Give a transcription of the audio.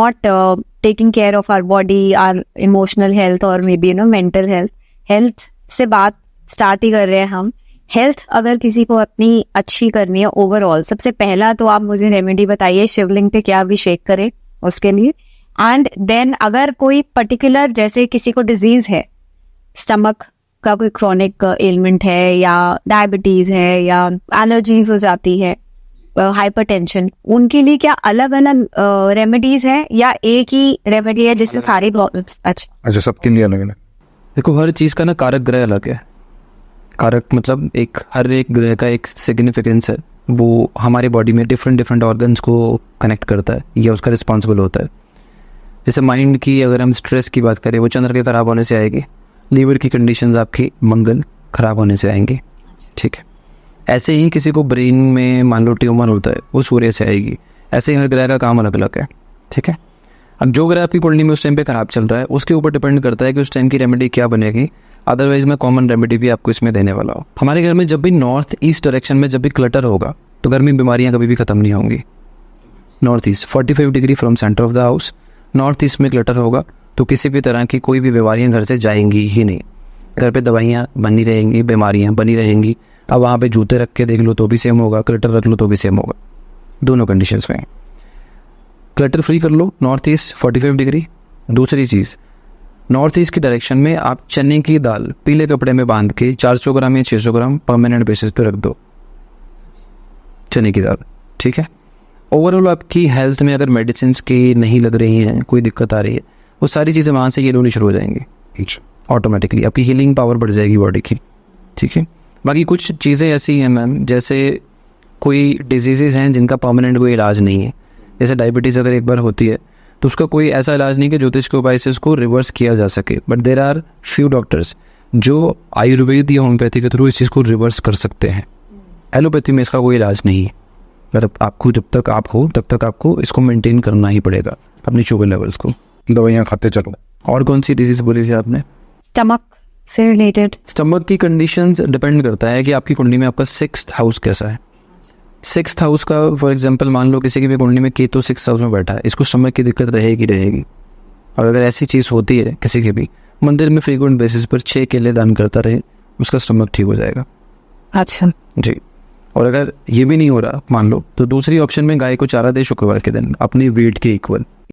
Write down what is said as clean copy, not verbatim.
not taking care of our body, our emotional health or maybe mental health. Health से बात start ही कर रहे हैं हम. हेल्थ अगर किसी को अपनी अच्छी करनी है ओवरऑल, सबसे पहला तो आप मुझे रेमेडी बताइए शिवलिंग पे क्या अभिषेक करें उसके लिए. एंड देन अगर कोई पर्टिकुलर जैसे किसी को डिजीज है, स्टमक का कोई क्रॉनिक एलिमेंट है या डायबिटीज है या एलर्जीज हो जाती है, हाइपरटेंशन, उनके लिए क्या अलग अलग रेमेडीज है या एक ही रेमेडी है जिससे सारी प्रॉब्लम्स? अच्छा, सबके लिए अलग अलग. देखो, हर चीज़ का ना कारक ग्रह अलग है. कारक मतलब हर एक ग्रह का एक सिग्निफिकेंस है. वो हमारे बॉडी में डिफरेंट ऑर्गन्स को कनेक्ट करता है या उसका रिस्पॉन्सिबल होता है. जैसे माइंड की अगर हम स्ट्रेस की बात करें, वो चंद्र के खराब होने से आएगी. लीवर की कंडीशंस आपकी मंगल खराब होने से आएंगी. ठीक है. ऐसे ही किसी को ब्रेन में मान लो ट्यूमर होता है, वो सूर्य से आएगी. ऐसे ही हर ग्रह का काम अलग अलग है. ठीक है. अब जो ग्रह आपकी कुंडली में उस टाइम पे खराब चल रहा है, उसके ऊपर डिपेंड करता है कि उस टाइम की रेमेडी क्या बनेगी. अदरवाइज मैं कॉमन रेमेडी भी आपको इसमें देने वाला हूँ. हमारे घर में जब भी नॉर्थ ईस्ट डायरेक्शन में जब भी क्लटर होगा तो घर में बीमारियाँ कभी भी ख़त्म नहीं होंगी. North east 45 degree from centre of the house, north east में क्लटर होगा तो किसी भी तरह की कोई भी बीमारियाँ घर से जाएंगी ही नहीं. घर पे दवाइयाँ बनी रहेंगी, बीमारियाँ बनी रहेंगी. अब वहाँ पे जूते रख के देख लो तो भी सेम होगा, क्लटर रख लो तो भी सेम होगा. दोनों कंडीशंस में क्लटर फ्री कर लो. North east 45 degree. दूसरी चीज़, नॉर्थ ईस्ट की डायरेक्शन में आप चने की दाल पीले कपड़े में बांध के 400 ग्राम या 600 ग्राम परमानेंट बेसिस पे रख दो. चने की दाल. ठीक है. ओवरऑल आपकी हेल्थ में अगर मेडिसिन की नहीं लग रही हैं, कोई दिक्कत आ रही है, वो सारी चीज़ें वहाँ से ये होनी शुरू हो जाएंगी. ऑटोमेटिकली आपकी हीलिंग पावर बढ़ जाएगी बॉडी की. ठीक है. बाकी कुछ चीज़ें ऐसी हैं मैम, जैसे कोई डिजीज़ेज़ हैं जिनका परमानेंट कोई इलाज नहीं है. जैसे डायबिटीज़ अगर एक बार होती है तो उसका कोई ऐसा इलाज नहीं कि ज्योतिष के उपाय से उसको रिवर्स किया जा सके. But there are few doctors जो आयुर्वेद या होम्योपैथी के थ्रू इस चीज़ को रिवर्स कर सकते हैं. एलोपैथी में इसका कोई इलाज नहीं है. मतलब आपको जब तक आप हो तब तक आपको इसको मेंटेन करना ही पड़ेगा, अपनी शुगर लेवल्स को. दवाइयाँ खाते चलो. और कौन सी डिजीज़ बोली थी आपने? स्टमक से रिलेटेड. स्टमक की कंडीशंस डिपेंड करता है कि आपकी कुंडली में आपका 6th हाउस कैसा है. 6th हाउस का फॉर एग्जांपल मान लो किसी की भी कुंडली में केतु 6th हाउस में बैठा है, इसको स्टमक की दिक्कत रहेगी. और अगर ऐसी चीज़ होती है किसी के भी, मंदिर में फ्रीक्वेंट बेसिस पर 6 केले दान करता रहे, उसका स्टमक ठीक हो जाएगा. अच्छा जी. और अगर ये भी नहीं हो रहा मान लो, तो दूसरी ऑप्शन में गाय को चारा दे शुक्रवार के दिन अपनी वेट के इक्वल.